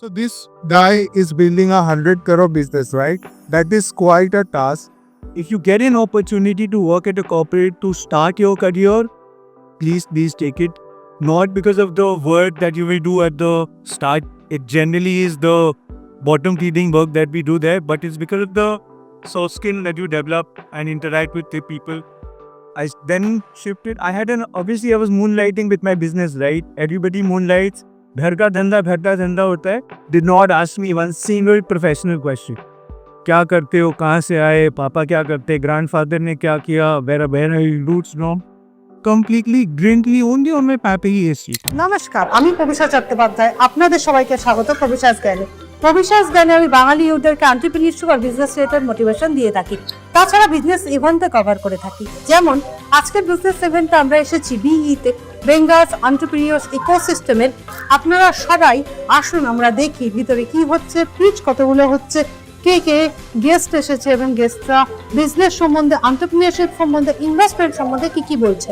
So this guy is building a 100 crore business, right? That is quite a task. If you get an opportunity to work at a corporate to start your career, please take it. Not because of the work that you will do at the start. It generally is the bottom feeding work that we do there, but it's because of the soft skill that you develop and interact with the people. I then shifted. Obviously I was moonlighting with my business, right? Everybody moonlights. घर का धंधा होता है. Did not ask me one single professional question. क्या करते हो, कहाँ से आए, पापा क्या करते, ग्रैंडफादर ने क्या किया, where are your roots from? Completely grintly only on my pappy history. নমস্কার, আমি প্রবিশা চট্টোপাধ্যায়। আপনাদের সবাইকে স্বাগত প্রবিশাস জ্ঞানে। প্রবিশাস জ্ঞানে আমি বাঙালি ইউথদেরকে এন্টারপ্রেনিউরশিপ আর বিজনেস রিলেটেড মোটিভেশন দিয়ে থাকি। তাছাড়া বিজনেস ইভেন্টে কভার করে থাকি। যেমন আজকের বিজনেস ইভেন্টে আমরা এসেছি বিইতে, বেঙ্গালস এন্টারপ্রেনিউরস ইকোসিস্টেমের। আপনারা সবাই আসুন আমরা দেখি ভিতরে কি হচ্ছে, পিচ কতগুলো হচ্ছে, কে কে গেস্ট এসেছে এবং গেস্টরা বিজনেস সম্বন্ধে, এন্টারপ্রেনিউরশিপ সম্বন্ধে, ইনভেস্টমেন্ট সম্বন্ধে কি বলছে।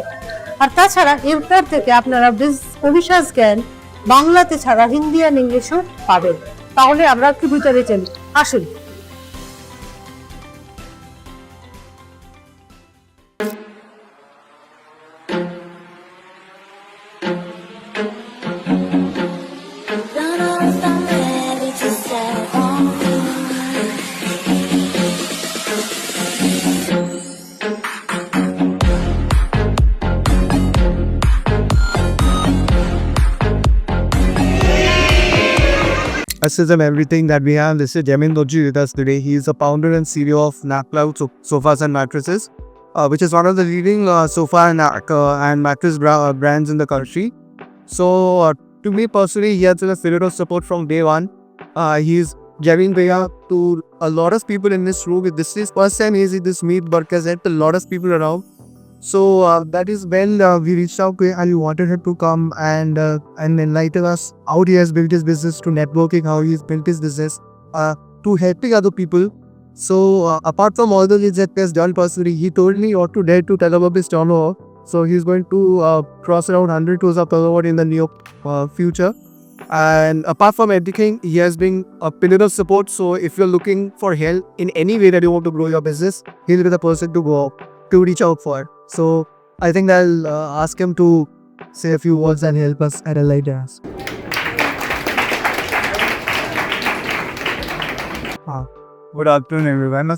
আর তাছাড়া এরপর থেকে আপনারা অবিশ্বাস জ্ঞান বাংলাতে ছাড়া হিন্দি আর ইংলিশও পাবেন। তাহলে আমরা একটু ভিতরে চলি, আসুন। Assistant everything that we have. This is Jamin Doji with us today. He is the founder and CEO of Napcloud Sofas and Mattresses, which is one of the leading sofa and mattress brands in the country. So to me personally, he has been a pillar of support from day one. He is Jamin Bhaiya to a lot of people in this room. This is first time he is in this meet, but has helped a lot of people around. So that is when we reached out to him and we wanted him to come and enlighten us how he has built his business, to networking, how he has built his business, to helping other people. So apart from all the things that he has done personally, he told me what to dare to tell about his turnover. So he's going to cross around 100 crores of turnover in the near future. And apart from everything, he has been a pillar of support. So if you're looking for help in any way that you want to grow your business, he'll be the person to go to reach out for. So I think I'll ask him to say a few words and help us at a later dance. Good afternoon, everyone.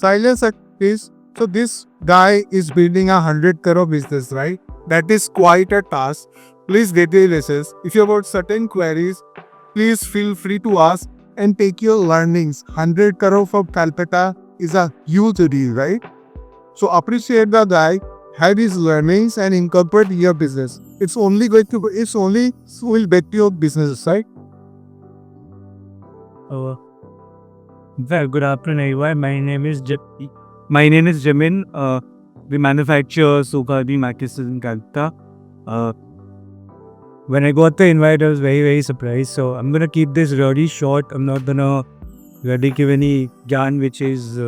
Silence, please. So this guy is building a 100 crore business, right? That is quite a task. Please detail this. If you have got certain queries, please feel free to ask and take your learnings. 100 crore from Calcutta is a huge deal, right? So appreciate the guy, have his learnings and incorporate your business. It's only will bet your business, right? Well, good afternoon, everyone. My name is Jamin. We manufacture sofa mattresses in Calcutta. When I got the invite, I was very surprised. So I'm gonna keep this really short. I'm not gonna really give any gyan, which is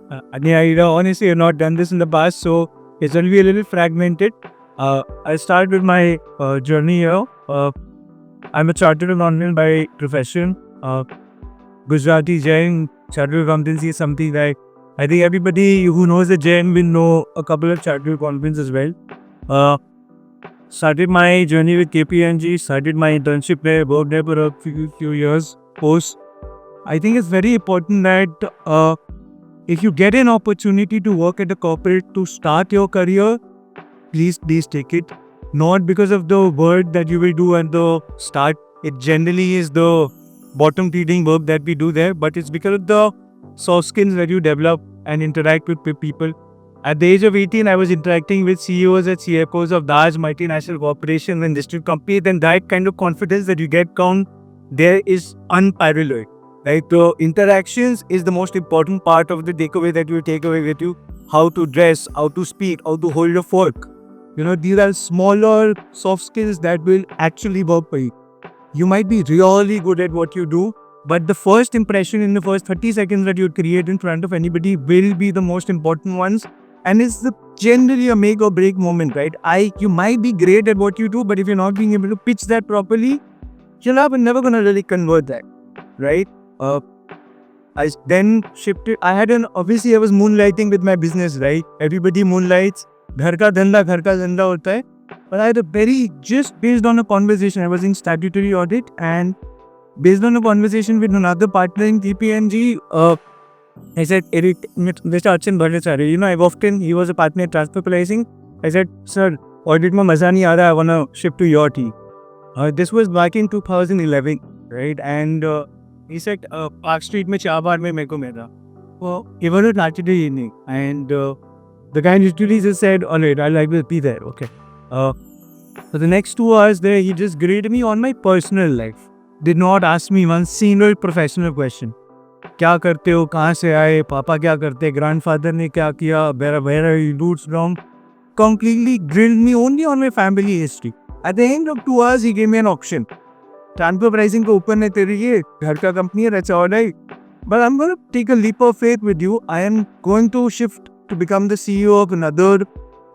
honestly, I've not done this in the past, so it's going to be a little fragmented. I'll start with my journey here. I'm a chartered accountant by profession. Gujarati Jain chartered accountancy is something like, I think everybody who knows the Jain will know a couple of chartered accountants as well. Started my journey with KPMG, started my internship there, worked there for a few years post. I think it's very important that if you get an opportunity to work at a corporate to start your career, please take it. Not because of the work that you will do at the start. It generally is the bottom feeding work that we do there, but it's because of the soft skills that you develop and interact with people. At the age of 18, I was interacting with CEOs and CFOs of large multinational corporations and listed companies, and that kind of confidence that you get there is unparalleled. Like the interactions is the most important part of the takeaway that you take away with you. How to dress, how to speak, how to hold a fork. These are smaller soft skills that will actually work for you. You might be really good at what you do, but the first impression in the first 30 seconds that you create in front of anybody will be the most important ones. And it's generally a make or break moment, right? You might be great at what you do, but if you're not being able to pitch that properly, I'm never gonna really convert that, right? I then shifted. Obviously I was moonlighting with my business, right? Everybody moonlights. घर का धंधा होता है. But I had just based on a conversation, I was in statutory audit, and based on a conversation with another partner in KPMG, I said, Eric, Mr. Achin Bhattacharya, he was a partner at Transfer Pricing. I said, sir, audit mein maza nahi aa raha, I want to shift to your team. This was back in 2011, right? And he said, Park Street mein 4 baar mein meko mera. Well, it was a Saturday evening, and the guy usually just said, all right, I will be there, okay. For the next 2 hours there, he just graded me on my personal life. Did not ask me one single professional question. क्या करते हो, कहाँ से आए, पापा क्या करते, grandfather ने क्या किया, where are your roots from? Completely grilled me only on my family history. At the end of 2 hours, he gave me an option. Transfer Pricing को ऊपर नहीं तेरी ये घर का कंपनी है, that's all right. But I'm going to take a leap of faith with you. I am going to shift to become the CEO of another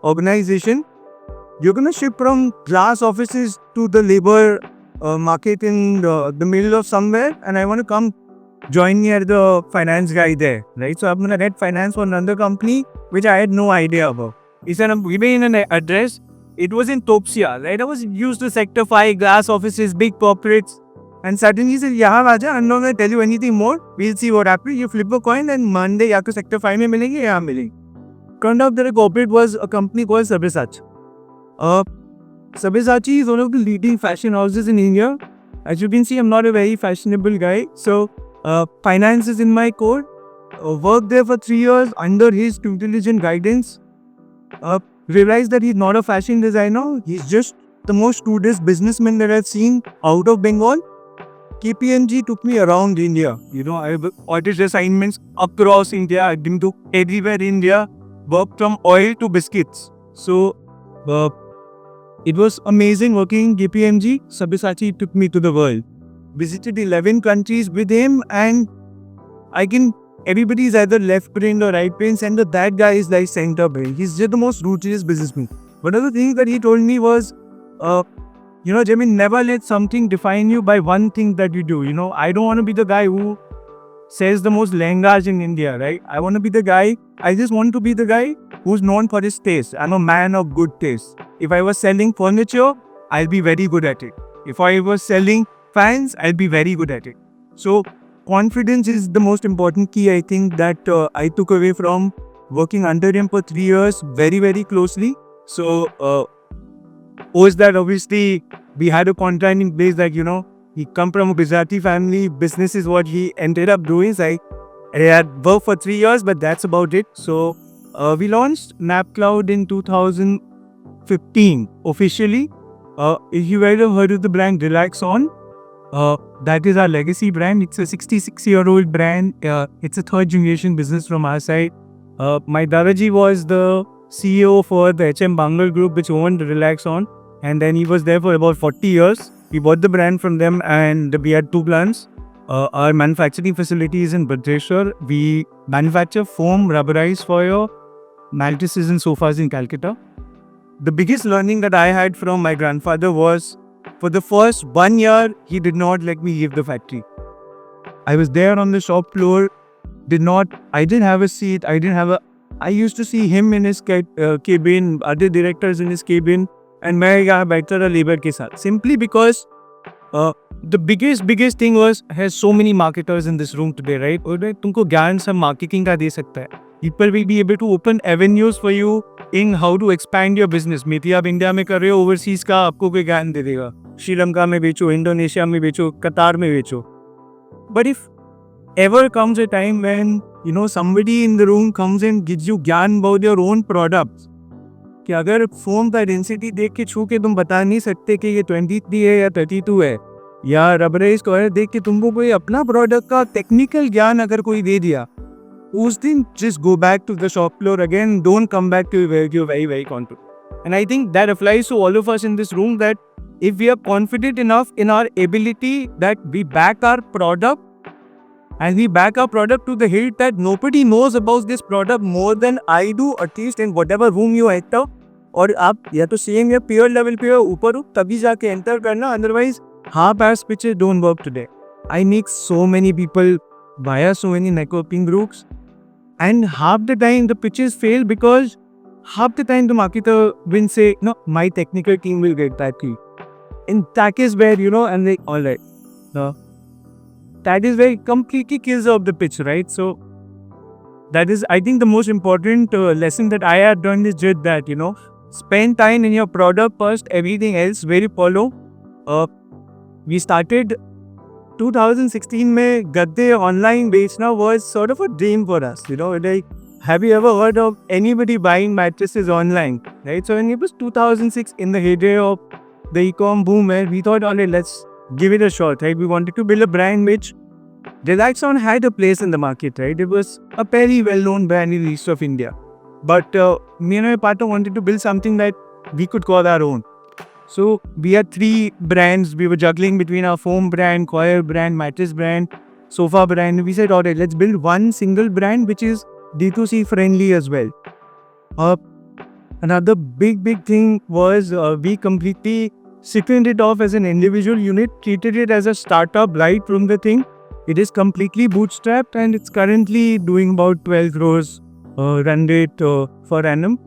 organization. You're going to shift from glass offices to the labor market in the middle of somewhere, and I want to come join me as the finance guy there, right? So I'm going to get finance for another company, which I had no idea about. He said, I'm giving an address. It was in Topsia, right? I was used to Sector 5, glass offices, big corporates. And suddenly he said, yahan Raja, I'm not going to tell you anything more. We'll see what happens. You flip a coin and Monday, ya to Sector 5 mein milenge, yahan milenge. Turned out that a corporate was a company called Sabyasachi. Sabyasachi is one of the leading fashion houses in India. As you can see, I'm not a very fashionable guy. So, finance is in my core. Worked there for 3 years under his tutelage and guidance. Realized that he's not a fashion designer. He's just the most student businessman that I've seen out of Bengal. KPMG took me around India. I have audit assignments across India. I've been to everywhere in India. Worked from oil to biscuits. So, it was amazing working in KPMG. Sabyasachi took me to the world. Visited 11 countries with him, and everybody's either left brain or right brain, and that guy is like center brain. He's just the most ruthless businessman. One of the things that he told me was, Jamin, never let something define you by one thing that you do. I don't want to be the guy who sells the most lehengas in India, right? I just want to be the guy who's known for his taste. I'm a man of good taste. If I was selling furniture, I'll be very good at it. If I was selling fans, I'll be very good at it. So, confidence is the most important key, I think, that I took away from working under him for 3 years very, very closely. So, post that, obviously, we had a contract in place that, he come from a Gujarati family. Business is what he ended up doing. So I had worked for 3 years, but that's about it. So, we launched NapCloud in 2015 officially. If you ever heard of the brand Relaxon, that is our legacy brand. It's a 66-year-old brand. It's a third generation business from our side. My Dadaji was the CEO for the HM Bangalore Group, which owned Relaxon, and then he was there for about 40 years. We bought the brand from them, and we had 2 plants. Our manufacturing facility is in Bhadreshwar. We manufacture foam rubberized for your mattresses and sofas in Calcutta. The biggest learning that I had from my grandfather was, for the first 1 year, he did not let me leave the factory. I was there on the shop floor. I didn't have a seat. I used to see him in his cabin, other directors in his cabin, and मैं यहाँ बैठता था labour के साथ. Simply because the biggest thing was, has so many marketers in this room today, right? और तुमको ज्ञान सब marketing का दे सकता है. People will be able to open avenues for you in how to expand your business. Maybe आप India में कर रहे हो, overseas का आपको कोई ज्ञान दे देगा. श्रीलंका में बेचो, इंडोनेशिया में बेचो, कतार में बेचो. But if ever comes a time when somebody in the room comes and gives you ज्ञान about your own products, कि अगर फोम का डेंसिटी देख के छू के तुम बता नहीं सकते कि ये 23 है या 32 है, या रबराइज स्क्वायर देख के तुमको कोई अपना प्रोडक्ट का टेक्निकल ज्ञान अगर कोई दे दिया, उस दिन just go back to the shop floor again. Don't come back to where you're very, very confident. And I think that applies to all of us in this room, that if we are confident enough in our ability that we back our product, and we back our product to the hilt that nobody knows about this product more than I do, at least in whatever room you enter. और आप या तो same या peer level पे ऊपर हो तभी जाके enter करना, otherwise half-ass pitches don't work today. I make so many people via so many networking groups, and half the time the pitches fail because half the time the marketer will say, no, my technical team will get that key. And that is where, and like, all right, no, that is where it completely kills off the pitch, right? So that is, I think, the most important lesson that I had done is just that, spend time in your product first, everything else will follow. We started 2016 mein gadde online बेचना was sort of a dream for us, like, have you ever heard of anybody buying mattresses online, right? So when it was 2006, in the heyday of the e-com boom, we thought, all right, let's give it a shot, right? We wanted to build a brand which Relaxon had a place in the market, right? It was a very well-known brand in the east of India. But me and my partner wanted to build something that we could call our own. So we had 3 brands. We were juggling between our foam brand, coir brand, mattress brand, sofa brand. We said, all right, let's build one single brand which is D2C friendly as well. Another big thing was we completely sectioned it off as an individual unit, treated it as a startup right from the thing. It is completely bootstrapped and it's currently doing about 12 crores run rate per annum.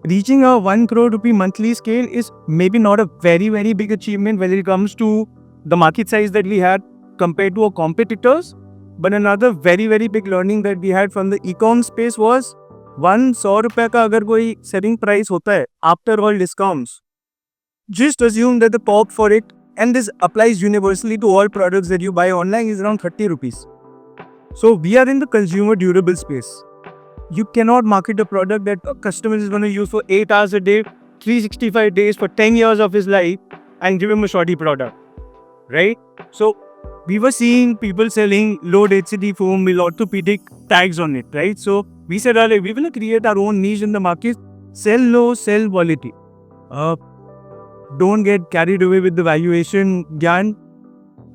Reaching a 1 crore rupee monthly scale is maybe not a very big achievement when it comes to the market size that we had compared to our competitors. But another very big learning that we had from the e-com space was 100 रुपए का अगर कोई selling price होता है after all discounts, just assume that the pop for it, and this applies universally to all products that you buy online, is around 30 rupees. So we are in the consumer durable space. You cannot market a product that a customer is going to use for 8 hours a day, 365 days for 10 years of his life and give him a shoddy product, right? So we were seeing people selling low density foam with orthopedic tags on it, right? So we said, all right, we will create our own niche in the market, sell low, sell quality. Don't get carried away with the valuation, Gyan.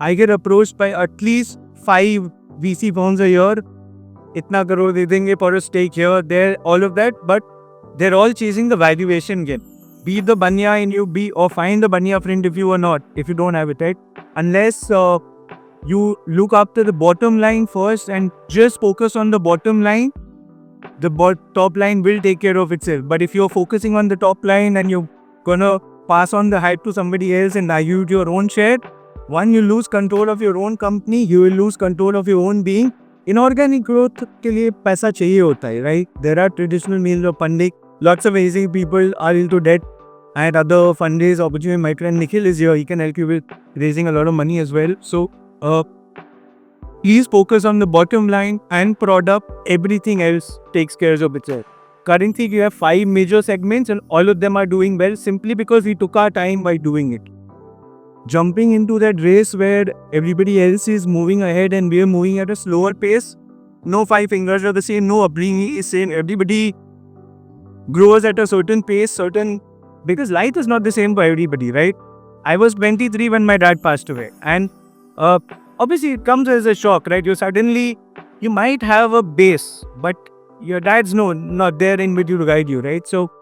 I get approached by at least 5 VC firms a year. Itna crore de denge for a stake here, there, all of that, but they're all chasing the valuation game. Be the banya in you, or find the banya friend if you are not, if you don't have it, right? Unless you look after the bottom line first and just focus on the bottom line, the top line will take care of itself. But if you're focusing on the top line and you're gonna pass on the hype to somebody else and dilute your own share, one, you lose control of your own company, you will lose control of your own being. Inorganic growth के लिए पैसा चाहिए होता है, right? There are traditional means of funding. Lots of amazing people are into debt. I had other fundraise opportunity. My friend Nikhil is here. He can help you with raising a lot of money as well. So please focus on the bottom line and product. Everything else takes care of itself. Currently, we have 5 major segments and all of them are doing well simply because we took our time by doing it. Jumping into that race where everybody else is moving ahead and we are moving at a slower pace, no 5 fingers are the same, no upbringing is same. Everybody grows at a certain pace, because life is not the same for everybody, right? I was 23 when my dad passed away, and obviously it comes as a shock, right? You might have a base, but your dad's not there in with you to guide you, right? So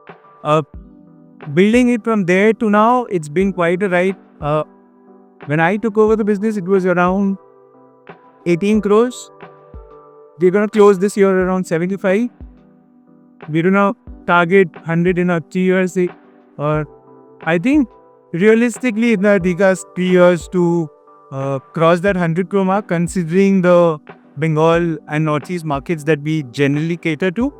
building it from there to now, it's been quite a ride. When I took over the business, it was around 18 crores. We're going to close this year around 75. We're going to target 100 in 3 years. I think realistically, it will take us 3 years to cross that 100 crore mark, considering the Bengal and Northeast markets that we generally cater to.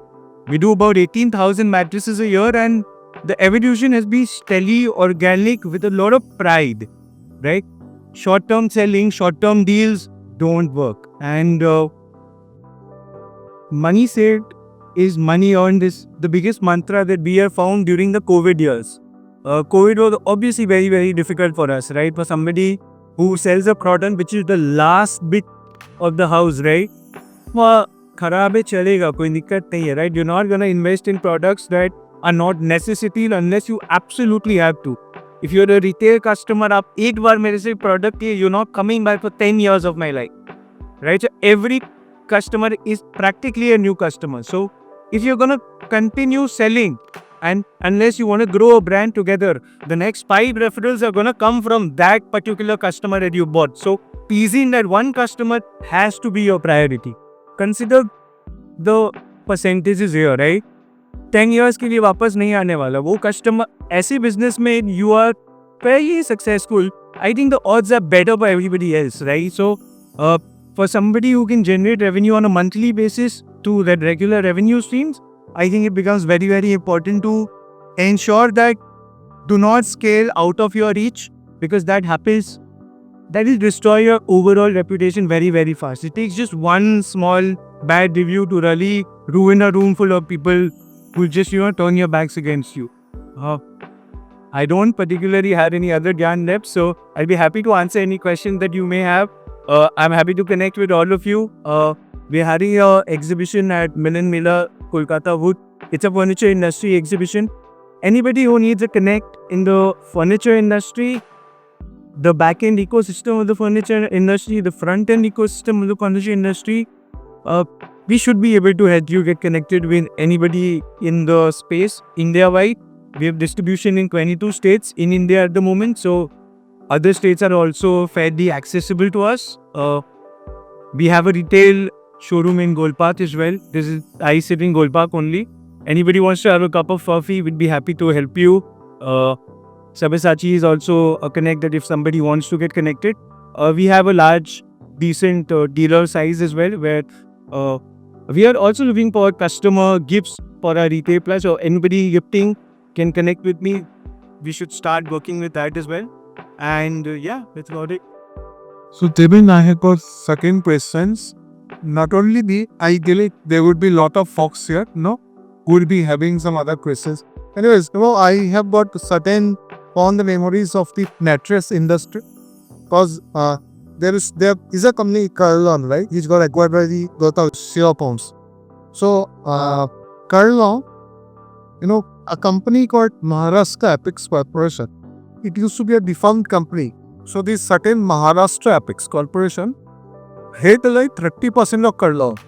We do about 18,000 mattresses a year, and the evolution has been steady, organic, with a lot of pride, right? Short-term selling, short-term deals don't work. And money saved is money earned is the biggest mantra that we have found during the COVID years. COVID was obviously very difficult for us, right? For somebody who sells a product which is the last bit of the house, right? Well, खराब है चलेगा, कोई दिक्कत नहीं है, right? You're not gonna invest in products that are not necessity unless you absolutely have to. If you're a retail customer, आप एक बार मेरे से product लिए, you're not coming back for 10 years of my life, right? So every customer is practically a new customer. So if you're gonna continue selling And unless you want to grow a brand together, the next 5 referrals are going to come from that particular customer that you bought. So pleasing that one customer has to be your priority. Consider the percentages here, right? 10 years के लिए वापस नहीं आने वाला वो customer. ऐसे business में you are very successful. I think the odds are better for everybody else, right? So for somebody who can generate revenue on a monthly basis to that regular revenue streams, I think it becomes very, very important to ensure that do not scale out of your reach, because that happens, that will destroy your overall reputation very, very fast. It takes just one small bad review to really ruin a room full of people who just, turn your backs against you. I don't particularly have any other gyan left, so I'll be happy to answer any questions that you may have. I'm happy to connect with all of you. We're having an exhibition at Milan Mela, Kolkata Wood. It's a furniture industry exhibition. Anybody who needs a connect in the furniture industry, the back-end ecosystem of the furniture industry, the front-end ecosystem of the furniture industry, we should be able to help you get connected with anybody in the space, India-wide. We have distribution in 22 states in India at the moment, so other states are also fairly accessible to us. We have a retail showroom in Golpark as well. I sit in Golpark only. Anybody wants to have a cup of coffee, we'd be happy to help you. Sabyasachi is also a connect that if somebody wants to get connected. We have a large, decent dealer size as well, where we are also looking for customer gifts for our retail plus, or anybody gifting can connect with me. We should start working with that as well. And that's about it. So Debin, I have got second questions. Not only the ideally there would be a lot of folks here, no, who will be having some other questions. Anyways, I have got certain fond memories of the mattress industry, because there is a company Kurlon, right, which got acquired by the Xiaophones. So Kurlon, a company called Maharashtra Apex Corporation. It used to be a defunct company. So this certain Maharashtra Apex Corporation had like 30% of Kurlon,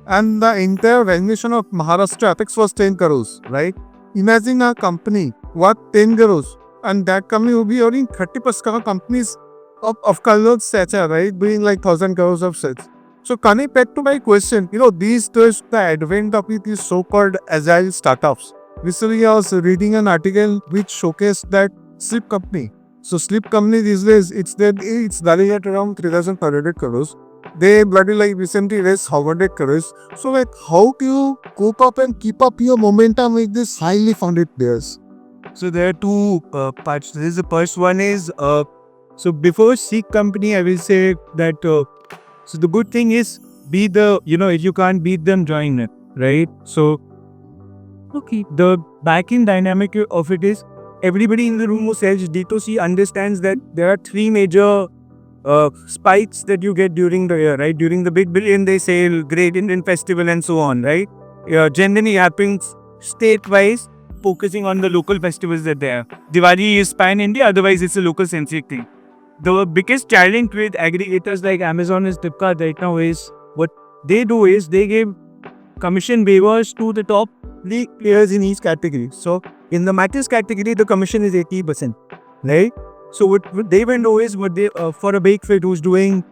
and the entire valuation of Maharashtra Apex was 10 crores, right? Imagine a company worth 10 crores, and that company will be earning 30% of companies of Kurlon's stature, right? Being like 1,000 crores of sales. So coming back to my question, these days the advent of these so-called agile startups. Recently I was reading an article which showcased that Sleep Company. So Sleep Company these days, it's valued at around 3,500 crores. They recently raised 100 crores. So how do you cope up and keep up your momentum with these highly funded players? So there are two parts. This is the first one is, so before Sleep Company, I will say that, so the good thing is, if you can't beat them, join it, right? So, okay, the back-end dynamic of it is, everybody in the room who sells D2C understands that there are 3 major spikes that you get during the year, right? During the Big Billion Day sale, Great Indian Festival and so on, right? Generally happens state-wise, focusing on the local festivals that there are. Diwali is pan-India, otherwise it's a local-centric thing. The biggest challenge with aggregators like Amazon and Flipkart right now is, what they do is they give commission waivers to the top league players in each category. So in the mattress category, the commission is 80%, right? So what they will do is, for a Bake Fit who's doing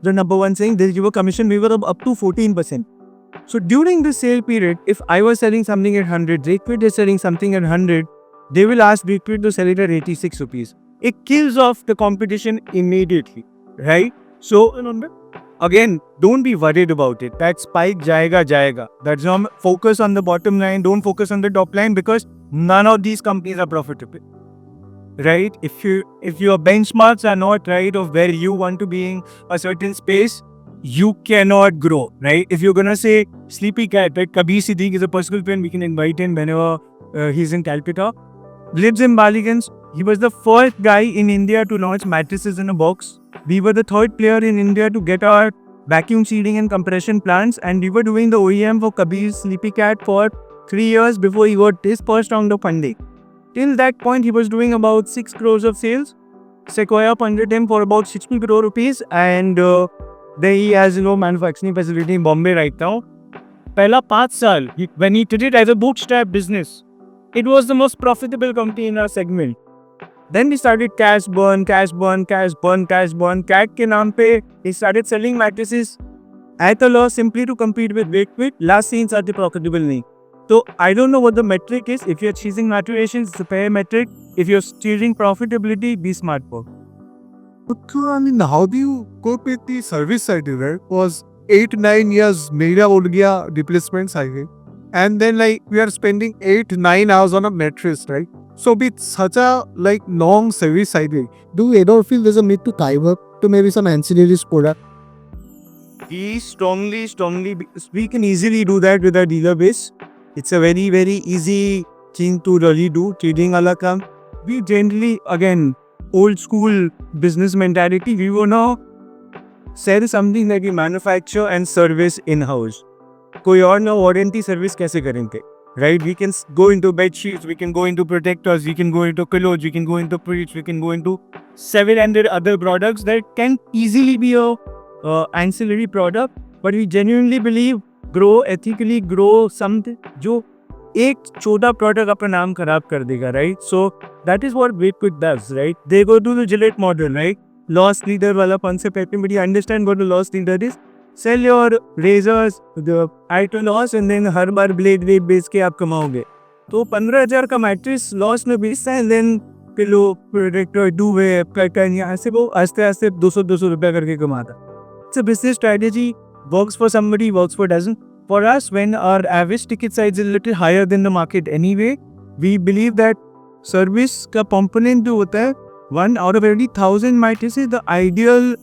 the number one thing, they'll give a commission waiver of up to 14%. So during the sale period, if I was selling something at 100, Bake Fit is selling something at 100, they will ask Bake Fit to sell it at 86 rupees. It kills off the competition immediately, right? So again, don't be worried about it. That spike jayega. That's not focus on the bottom line. Don't focus on the top line, because none of these companies are profitable, right? If your benchmarks are not right of where you want to be in a certain space, you cannot grow, right? If you're gonna say Sleepy Cat, right? Kabir Siddique is a personal friend. We can invite him whenever he's in Calcutta. Lives in Baligans. He was the first guy in India to launch mattresses in a box. We were the third player in India to get our vacuum sealing and compression plants, and we were doing the OEM for Kabir's Sleepy Cat for 3 years before he got his first round of funding. Till that point, he was doing about 6 crores of sales. Sequoia funded him for about 60 crore rupees, and then he has manufacturing facility in Bombay right now. Pehla 5 saal, when he did it as a bootstrap business, it was the most profitable company in our segment. Then we started cash burn, cash burn, cash burn, cash burn. CAT के नाम पे he started selling mattresses at a loss simply to compete with Wakefit. Last seen started profitable नहीं. So I don't know what the metric is. If you're chasing maturation, it's a fair metric. If you're chasing profitability, be smart for. I mean, how do you cope with the service side, right? Was 8-9 years मेरा हो गया replacement cycle, and then like we are spending 8-9 hours on a mattress, right? So with such a like long service cycle, do you ever feel there's a need to dive up to maybe some ancillary product? We strongly, we can easily do that with our dealer base. It's a very, very easy thing to really do. Trading ala kam. We generally, again, old school business mentality. We will now sell something that we manufacture and service in-house. कोई और ना warranty service कैसे करेंगे? Right? We can go into bed sheets, we can go into protectors, we can go into pillows, we can go into preach, we can go into 700 other products that can easily be a ancillary product. But we genuinely believe grow ethically, grow something जो एक छोटा product अपना नाम खराब कर देगा, right? So that is what Wakefit does, right? They go to the Gillette model, right? Loss leader वाला concept है, but you understand what the loss leader is? Sell your razors at a loss and then her bar blade rate बेच के आप कमाओगे. तो 15,000 का mattress loss में बेचता है, देन पिलो प्रोटेक्टर डूवे पैटर्न यहाँ से वो आस्ते आस्ते 200 रुपया करके कमाता. It's a business strategy, works for somebody, works for doesn't. For us, when our average ticket size is a little higher than the market anyway, we believe that service का component जो होता है, 1 out of every 1,000 mattresses, the ideal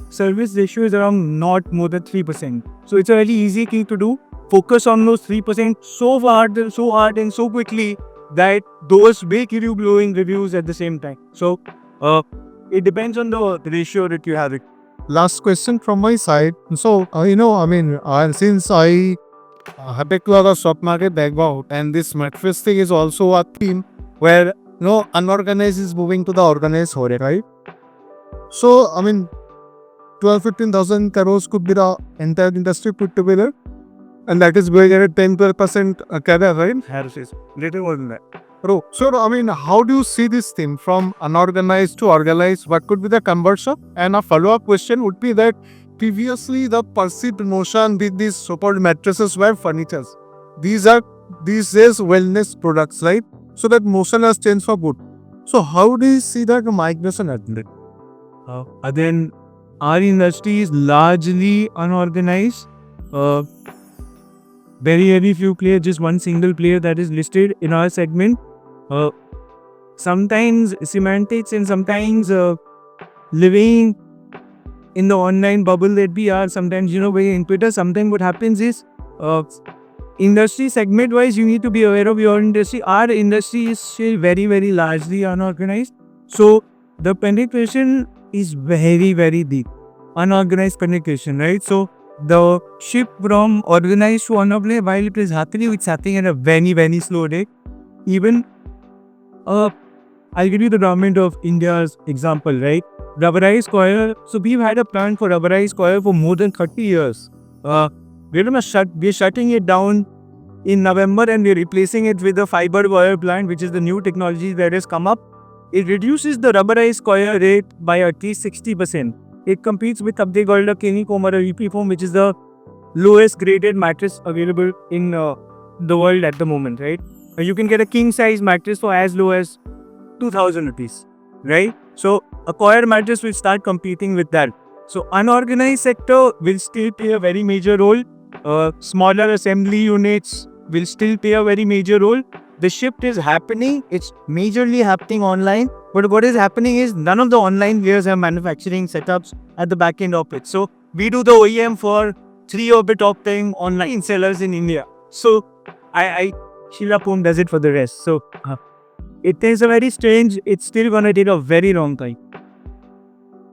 service ratio is around not more than 3%. So it's a very easy thing to do. Focus on those 3% so hard and so quickly that those will give you glowing reviews at the same time. So it depends on the ratio that you have it. Last question from my side. So, since I happen to have a stock market background, and this mattress thing is also a theme where unorganized is moving to the organized hore, right? So, 12-15,000 crores could be the entire industry put together, and that is going at 10-12% CAGR, right? Harris, little more than that. Bro, so how do you see this thing from unorganized to organized? What could be the conversion? And a follow-up question would be that previously the perceived notion with these so-called mattresses were furnitures. These days wellness products, right? So that motion has changed for good. So how do you see that migration happening? Then our industry is largely unorganized. Very few players, just one single player that is listed in our segment. Sometimes semantics and sometimes living in the online bubble that we are. Sometimes, very in Twitter, sometimes what happens is industry segment wise, you need to be aware of your industry. Our industry is still very, very largely unorganized. So the penetration is very, very deep. Unorganized penetration, right? So the shift from organized to unorganized, while it is happening, it's happening at a very, very slow rate. Even, I'll give you the government of India's example, right? Rubberized coir. So we've had a plan for rubberized coir for more than 30 years. We're shutting it down in November and we're replacing it with the fiber coir plant, which is the new technology that has come up. It reduces the rubberized coir rate by at least 60%. It competes with something called a Kenny Comer EP foam, which is the lowest graded mattress available in the world at the moment, right? You can get a king size mattress for as low as 2,000 rupees, right? So a coir mattress will start competing with that. So unorganized sector will still play a very major role. Smaller assembly units will still play a very major role. The shift is happening. It's majorly happening online. But what is happening is none of the online players have manufacturing setups at the back end of it. So we do the OEM for 3 of the top 10 online sellers in India. So Sheila Poom does it for the rest. So it is a very strange, it's still gonna take a very long time.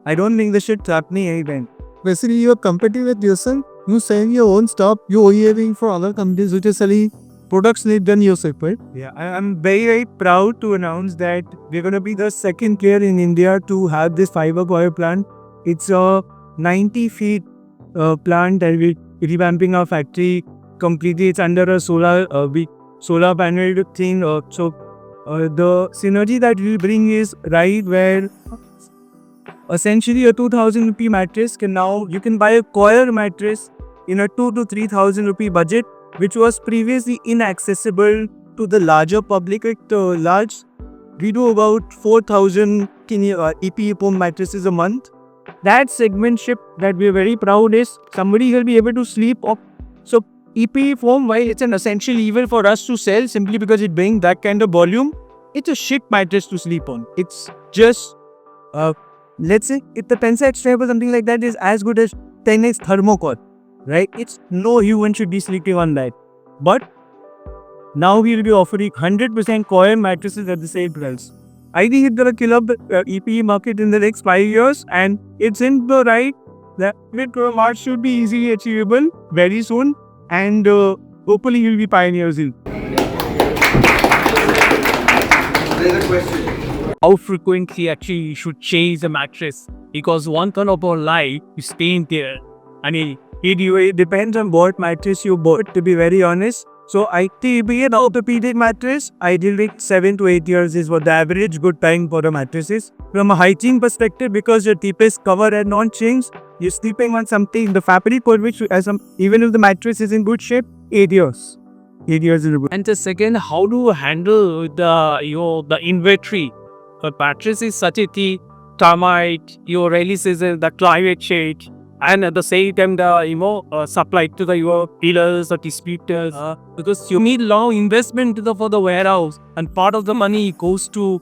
I don't think the shit's happening again. Basically, you're competing with yourself, you selling your own stuff, you're OEMing for other companies which are selling products need done yourself, right? Yeah, I'm very, very proud to announce that we're going to be the second player in India to have this fiber coir plant. It's a 90 feet plant and we're revamping our factory completely. It's under a solar panel thing. The synergy that we bring is right where essentially a 2,000 rupee mattress you can buy a coir mattress in a 2 to 3,000 rupee budget, which was previously inaccessible to the larger public. We do about 4,000 EP foam mattresses a month. That segment shift that we are very proud is somebody will be able to sleep up. So EP foam, while it's an essential evil for us to sell simply because it brings that kind of volume, it's a shit mattress to sleep on. It's just, let's say, if the Pensa strap or something like that is as good as 10x thermocol, right? It's no human should be sleeping on that. But now we will be offering 100% coir mattresses at the same price. I think it's going to kill up the EPE market in the next 5 years, and it's in the right. The mid-crore should be easily achievable very soon, and hopefully you'll be pioneers in. There's a question. How frequently actually you should change the mattress? Because one third of our life is staying there. I mean, it depends on what mattress you bought, to be very honest. So I think being an orthopedic mattress, ideally 7 to 8 years is what the average good time for a mattress is. From a hygiene perspective, because your deepest cover had not changed, you're sleeping on something, the fabric for which, even if the mattress is in good shape, 8 years. 8 years is good. And the second, how do you handle the inventory? The mattress is such a thing, termite, your rainy season, the climate change, and at the same time the supply to your dealers or distributors, because you need long investment for the warehouse, and part of the money goes to.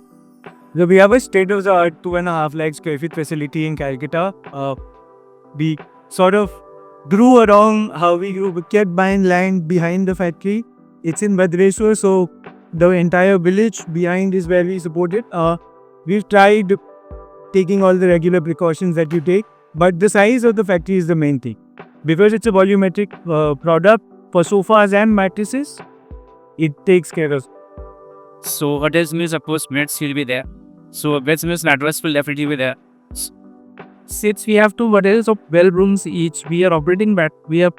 So we have a state-of-the-art 2.5 lakh square feet facility in Calcutta. We sort of grew around how we grew. We kept buying land behind the factory. It's in Bhadreshwar, so the entire village behind is where we support it. We've tried taking all the regular precautions that you take, but the size of the factory is the main thing. Because it's a volumetric product for sofas and mattresses, it takes care of. So what does means, of course, mats will be there. So beds means mattress will definitely be there. Since we have 2 models of 12 rooms each, we are operating we have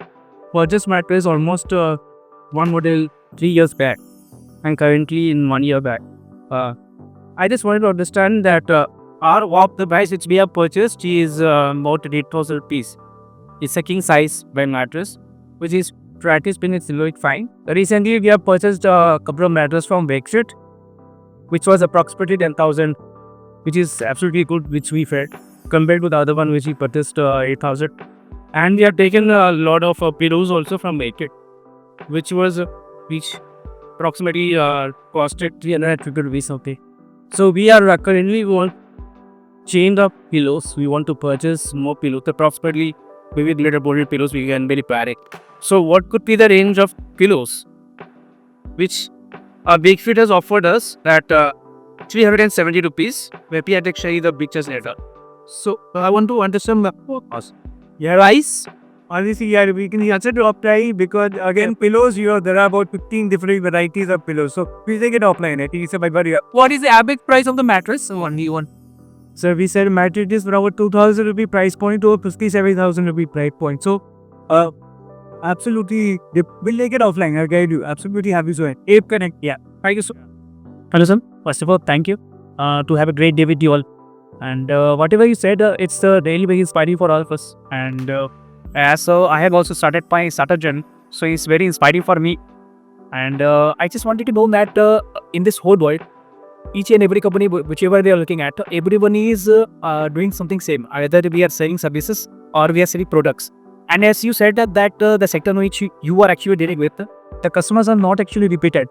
purchased mattress almost one model 3 years back, and currently in 1 year back. I just wanted to understand that the price which we have purchased is about 8,000 rupees. It's a king size bed mattress, which is practice been it's really fine. Recently, we have purchased a couple of mattresses from Wakeshit, which was approximately 10,000, which is absolutely good, which we felt, compared to the other one which we purchased 8,000. And we have taken a lot of pillows also from Wakeshit, which approximately costed 350 rupees. Okay. So we are currently want change the pillows. We want to purchase more pillows. Approximately maybe glitter boarded pillows we can very panic. So what could be the range of pillows which Wakeshit has offered us at 370 rupees? Maybe I will show you the pictures later. So I want to understand the price. Honestly, yeah, we can answer to offline because again, pillows, there are about 15 different varieties of pillows. So we take it offline. I think it's a What is the average price of the mattress? Only one. So we said mattress is from our 2,000 rupee price point to a 57,000 rupee price point. So absolutely, we'll take it offline. I'll guide you. Absolutely happy to it. Ape Connect. Yeah. Thank you so much. Hello, sir. First of all, thank you. To have a great day with you all. And whatever you said, it's really very inspiring for all of us. And so I have also started my startup journey. So it's very inspiring for me. And I just wanted to know that in this whole world, each and every company, whichever they are looking at, everyone is doing something same. Either we are selling services or we are selling products. And as you said that the sector in which you are actually dealing with, the customers are not actually repeated.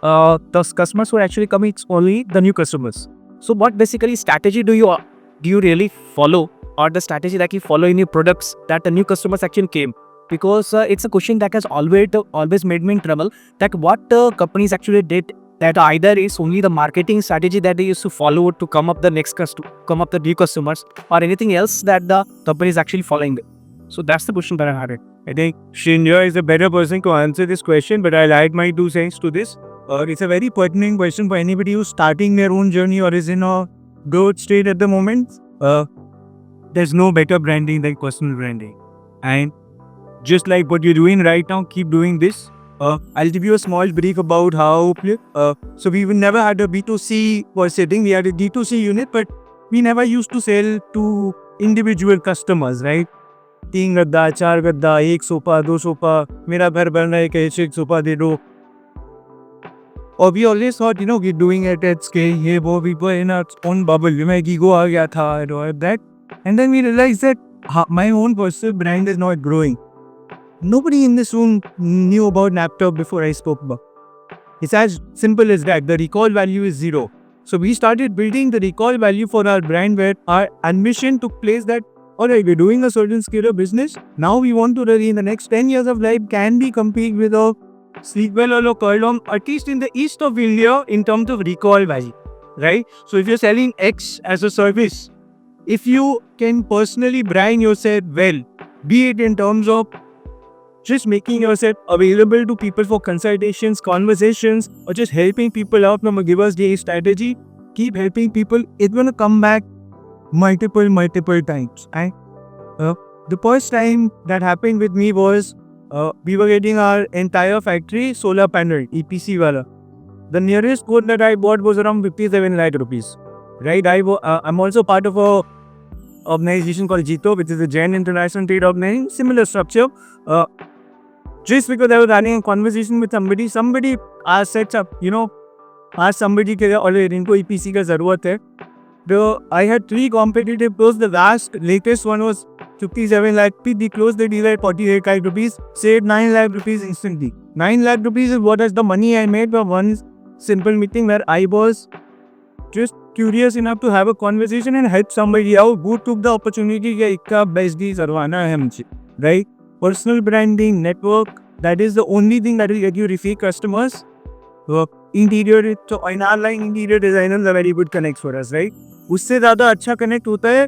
The customers who actually come, it's only the new customers. So what basically strategy do you really follow, or the strategy that you follow in your products that the new customers actually came? Because it's a question that has always made me in trouble, that what companies actually did, that either is only the marketing strategy that they used to follow to come up the new customers, or anything else that the company is actually following. So that's the question that I had. I think Shinja is a better person to answer this question, but I'll add my 2 cents to this. It's a very pertinent question for anybody who's starting their own journey or is in a growth state at the moment. There's no better branding than personal branding. And just like what you're doing right now, keep doing this. I'll give you a small brief about how. So we never had a B2C per setting. We had a D2C unit, but we never used to sell to individual customers, right? 3 गद्दा 4 गद्दा 1 sofa 2 sofa मेरा घर बन रहा है कैसे एक sofa दे दो. Or we always thought, we're doing it at scale. ये वो we were in our own bubble. मैं ego आ गया था and all that. And then we realized that my own personal brand is not growing. Nobody in this room knew about Naptop before I spoke about. It's as simple as that. The recall value is 0. So we started building the recall value for our brand where our ambition took place that, alright, we're doing a certain scale of business. Now we want to really in the next 10 years of life can we compete with a Sleepwell or Kurlon, at least in the east of India in terms of recall value, right? So if you're selling X as a service, if you can personally brand yourself well, be it in terms of just making yourself available to people for consultations, conversations, or just helping people out from a giver's day strategy, keep helping people, it's going to come back multiple times. And the first time that happened with me was we were getting our entire factory solar panel, EPC wala. The nearest quote that I bought was around 57 lakh rupees. Right? I'm also part of a organization called JITO, which is a Jain International Trade Organization, similar structure. Just because I was having a conversation with somebody asked somebody ke already inko EPC ka zarurat hai. I had 3 competitive posts. The latest one was 57 lakh. They closed the deal at 48 lakh rupees. Saved 9 lakh rupees instantly. 9 lakh rupees is what is the money I made from one simple meeting where I was just curious enough to have a conversation and help somebody out who took the opportunity कि इसका best deal करवाना है मुझे, right? Personal branding, network, that is the only thing that will get you repeat customers. Interior, so in our line, interior designers are very good connects for us, right? उससे ज़्यादा अच्छा connect होता है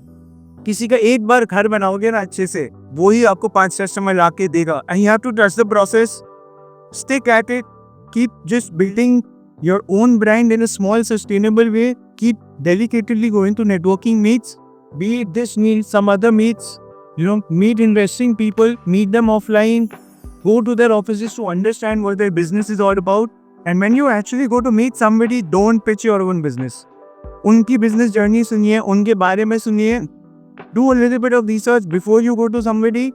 किसी का एक बार घर बनाओगे ना अच्छे से, वो ही आपको 5 कस्टमर ला के देगा. And you have to trust the process, stick at it, keep just building your own brand in a small sustainable way, keep delicately going to networking meets, be it this meet, some other meets, meet investing people, meet them offline, go to their offices to understand what their business is all about. And when you actually go to meet somebody, don't pitch your own business. उनकी business journey सुनिए, उनके बारे में सुनिए. Do a little bit of research before you go to somebody.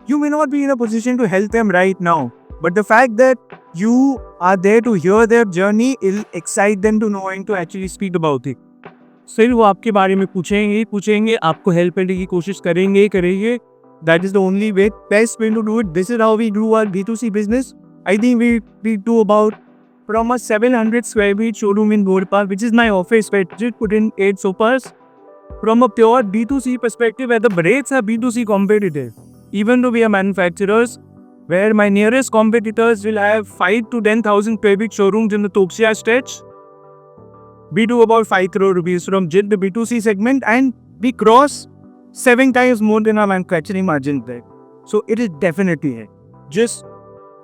You may not be in a position to help them right now, but the fact that you are there to hear their journey will excite them to know and to actually speak about it. फिर वो आपके बारे में पूछेंगे, आपको help करने की कोशिश करेंगे. That is the only way, best way to do it. This is how we do our B2C business. I think we do about from a 700 square feet showroom in Gold Park, which is my office, where I just put in 8 sofas. From a pure B2C perspective, where the rates are B2C competitive, even though we are manufacturers, where my nearest competitors will have 5 to 10,000 square feet showrooms in the Toksia stretch, we do about 5 crore rupees from the B2C segment, and we cross 7 times more than our manufacturing margin there. So it is definitely है. Just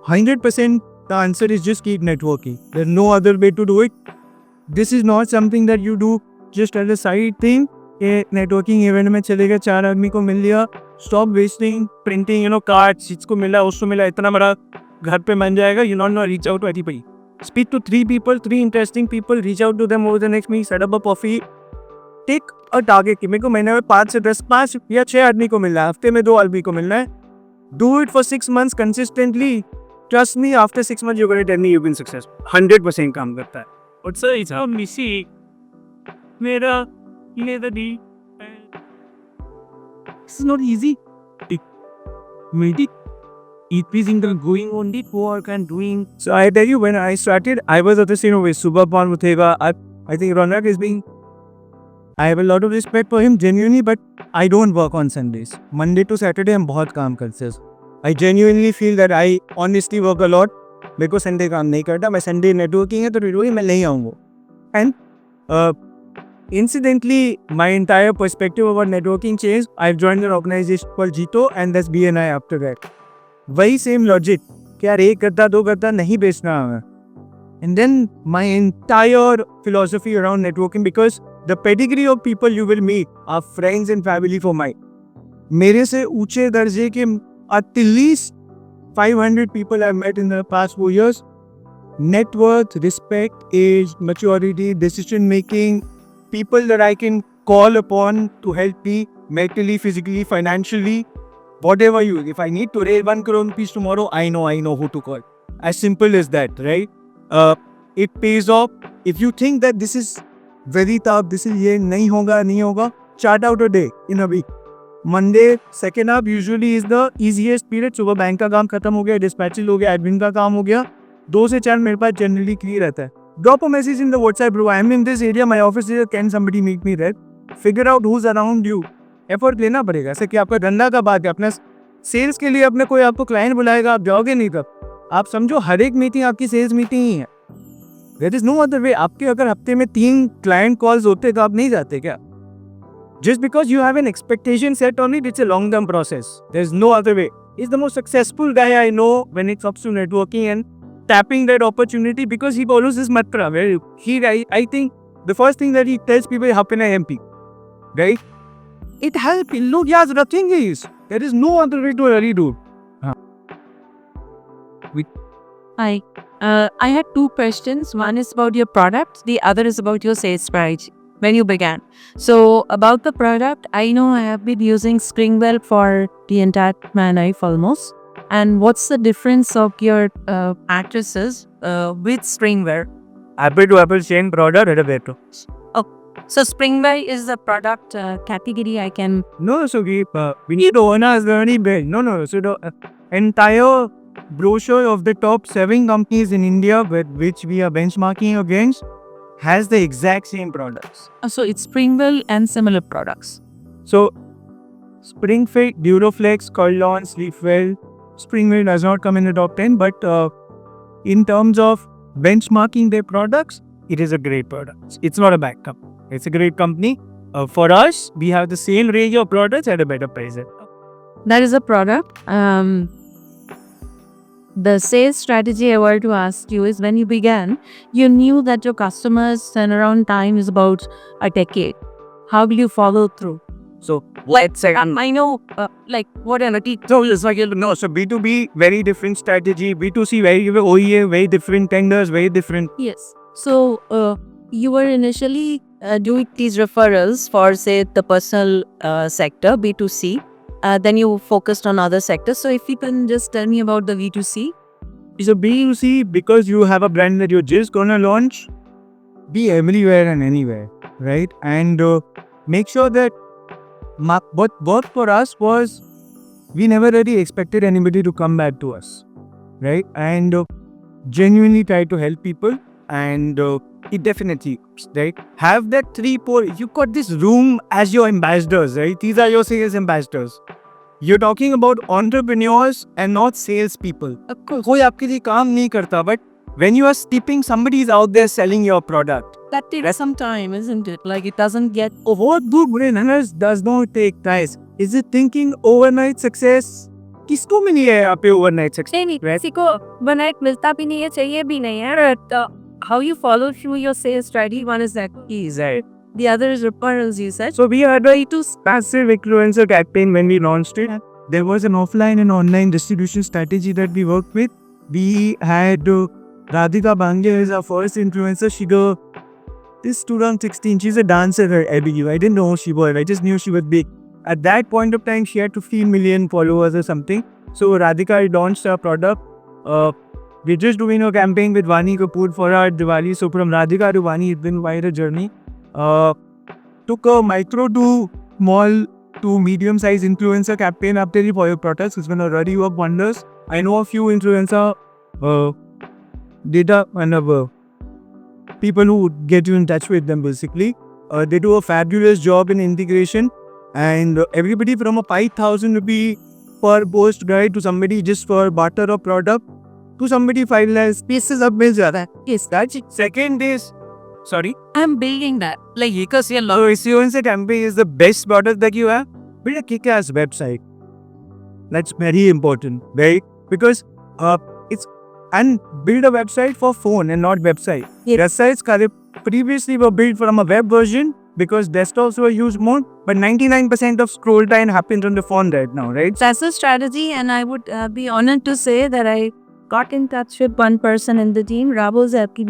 100% the answer is just keep networking. There's no other way to do it. This is not something that you do just as a side thing. Networking event में चले गए, 4 आदमी को मिल लिया. Stop wasting printing cards, इसको मिला उसको मिला, इतना बड़ा घर पे बन जाएगा. You not reach out to anybody. Speak to 3 people, 3 interesting people, reach out to them over the next week, set up a coffee, take a target कि मेरे को महीने में 5 से 10, 5 या 6 आदमी को मिलना है, हफ्ते में 2 आदमी को मिलना है. Do it for 6 months consistently. Trust me, after 6 months you're going to tell me you've been successful. 100% काम करता है. But sir, it's not missy. मेरा the deal. This is not easy. It is going on the work and doing. So I tell you, when I started, I was at the same way. Subhapan Muthega. I think Ronak is being. I have a lot of respect for him genuinely, but I don't work on Sundays. Monday to Saturday, I'm बहुत काम करते हैं. I genuinely feel that I honestly work a lot. मेरे को Sunday काम नहीं करता. मैं Sunday networking है तो networking मैं नहीं आऊँगा. And incidentally, my entire perspective about networking changed. I've joined an organization called JITO, and that's BNI after that. वही सेम लॉजिक कि यार 1 गद्दा 2 गद्दा नहीं बेचना हमें. And then my entire philosophy around networking, because the pedigree of people you will meet are friends and family for mine. मेरे से ऊंचे दर्जे के at least 500 people I've met in the past 4 years. Net worth, respect, age, maturity, decision making, people that I can call upon to help me mentally, physically, financially, whatever you. If I need to raise 1 crore rupees tomorrow, I know who to call. As simple as that, right? It pays off. If you think that this is very tough, this is ye nahi hoga, chart out a day in a week. Monday, second half usually is the easiest period. सुबह bank का काम खत्म हो गया, dispatches हो गया, admin का काम हो गया, 2 से 4 मेरे पास generally clear रहता है. Drop a message in the WhatsApp, bro. I am in this area, my office is. Can somebody meet me there? Figure out who's around you. Effort लेना पड़ेगा. ऐसे कि आपका धंधा का बात है, अपना सेल्स के लिए अपने कोई आपको क्लाइंट बुलाएगा, आप जाओगे नहीं तब. आप समझो हर एक मीटिंग आपकी सेल्स मीटिंग ही है. There is no other way. आपके अगर हफ्ते में 3 क्लाइंट कॉल्स होते तो आप नहीं जाते क्या? Just because you have an expectation set on it, it's a long-term process. There's no other way. He's the most successful guy I know when it comes to networking and tapping that opportunity because he follows his mantra. I think the first thing that he tells people is, how can I help you? Right? It helps. Look, yes, the thing is, there is no other way to really do. Hi. I had 2 questions. One is about your product. The other is about your sales strategy when you began. So about the product, I know I have been using Springwell for the entire my life almost. And what's the difference of your mattresses with Springwell? Apple to Apple chain product at a better. So Springwell is the product category I can... No, so we need to own us very big. No. So the entire brochure of the top 7 companies in India with which we are benchmarking against has the exact same products. So it's Springwell and similar products. So Springfit, Duroflex, Kurlon, Sleepwell, Springwell does not come in the top 10, but in terms of benchmarking their products, it is a great product. It's not a bad company. It's a great company. For us, we have the same range of products at a better price. That is a product. The sales strategy I wanted to ask you is when you began, you knew that your customers' turnaround time is about a decade. How will you follow through? So let's say I know, what are the so it's like no. So B2B very different strategy. B2C very OEM very different tenders very different. Yes. So you were initially doing these referrals for say the personal sector B2C. Then you focused on other sectors. So if you can just tell me about the B2C. So B2C, because you have a brand that you're just gonna launch, be everywhere and anywhere, right? And make sure that what worked for us was we never really expected anybody to come back to us, right? And genuinely try to help people, and it definitely, right? Have that 3-4, you got this room as your ambassadors, right? These are your sales ambassadors. You're talking about entrepreneurs and not sales people. कोई आपके लिए काम नहीं करता, but when you are sleeping, somebody is out there selling your product. That takes some time, isn't it? Like it doesn't get... What good runners does not take time. Is it thinking overnight success? किसको मिली है यहाँ पे overnight success? नहीं, किसी को overnight मिलता भी नहीं है, चाहिए भी नहीं है. How you follow through your sales strategy, one is that keys, right? The other is referrals, you said. So we had a passive influencer campaign when we launched it. There was an offline and online distribution strategy that we worked with. We had Radhika Bangya is our first influencer. She this 2016, she's a dancer at ABU. I didn't know who she was. I just knew she was big. At that point of time, she had 15 million followers or something. So Radhika launched our product. We're just doing a campaign with Vani Kapoor for our Diwali. So from Radhika to Vani, it's been quite a journey. Took a micro to small to medium-sized influencer campaign after for your products. It's going to really work wonders. I know a few influencer data and people who get you in touch with them basically. They do a fabulous job in integration, and everybody from a 5,000 rupee per post guide to somebody just for barter a product to somebody 5 lakhs pieces up मिल जाता है. Yes, that's it. Second is, sorry, I'm building that. Like because your influencer campaign is the best product that you have. Build a kick-ass website. That's very important, right? Because and build a website for phone and not website. Yes. Websites previously were built from a web version because desktops were used more, but 99% of scroll time happens on the phone right now, right? That's a strategy, and I would be honored to say that I got in touch with one person in the team, Rabo Zabki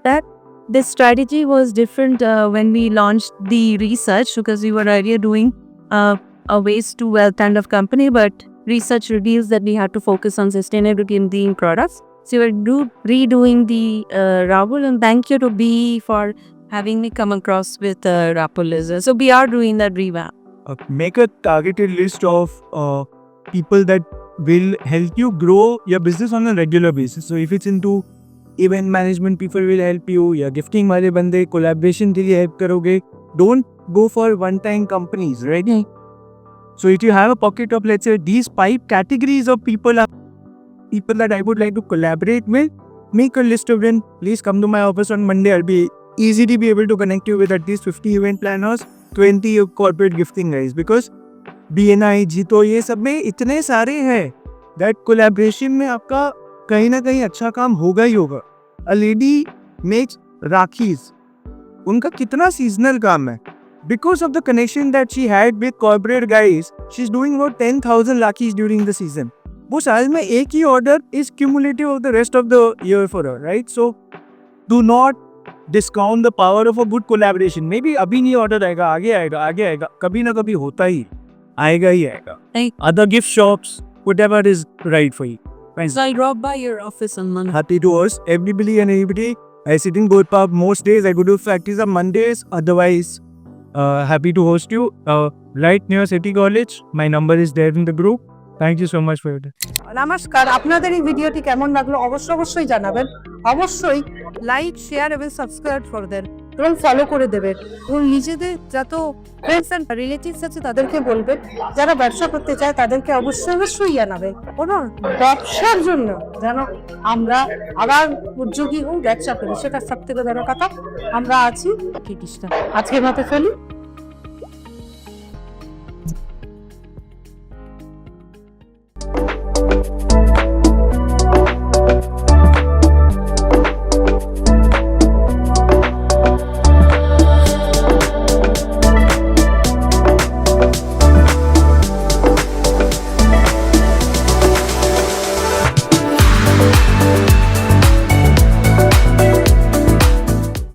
that. This strategy was different when we launched the research, because we were earlier doing a waste to wealth kind of company, but research reveals that we had to focus on sustainability in the products. So we're redoing the Rahul, and thank you to B for having me come across with Rapul. So we are doing that revamp. Make a targeted list of people that will help you grow your business on a regular basis. So if it's into event management, people will help you. या gifting वाले बंदे collaboration के लिए help करोगे. Don't go for one-time companies, right? So if you have a pocket of, let's say, these 5 categories of people are people that I would like to collaborate with, make a list of them. Please come to my office on Monday. I'll be easy to be able to connect you with at least 50 event planners, 20 corporate gifting guys, because BNI, Jito, ये सब में इतने सारे हैं that collaboration में आपका कहीं ना कहीं अच्छा काम होगा ही होगा. A lady makes राखीज, उनका कितना seasonal काम है. Because of the connection that she had with corporate guys, she's doing about 10,000 Rakis during the season. वो साल में एक ही order is cumulative of the rest of the year for her, right? So do not discount the power of a good collaboration. Maybe अभी नहीं order आएगा, आगे आएगा, कभी ना कभी होता ही आएगा. Hey. Other gift shops, whatever is right for you. Fine. So I drop by your office on Monday. Happy to host everybody and anybody. I sit in Gold Park most days. I go to factories on Mondays. Otherwise, happy to host you right near City College. My number is there in the group. Thank you so much for your time. নমস্কার, আপনাদের এই ভিডিওটি কেমন লাগলো অবশ্যই জানাবেন। অবশ্যই like, share এবং সাবস্ক্রাইব করে দেন এবং ফলো করে দেবেন, এবং নিজেদের যত ফ্রেন্ডস অ্যান্ড রিলেটিভস আছে তাদেরকে বলবেন। যারা ব্যবসা করতে চায় তাদেরকে অবশ্যই জানাবেন কোনো ব্যবসার জন্য যেন আমরা আবার উদ্যোগী হই, ব্যবসা করি, সেটা সব থেকে বড় কথা। আমরা আছি টিটিস্টা। আজকের মতো চলি।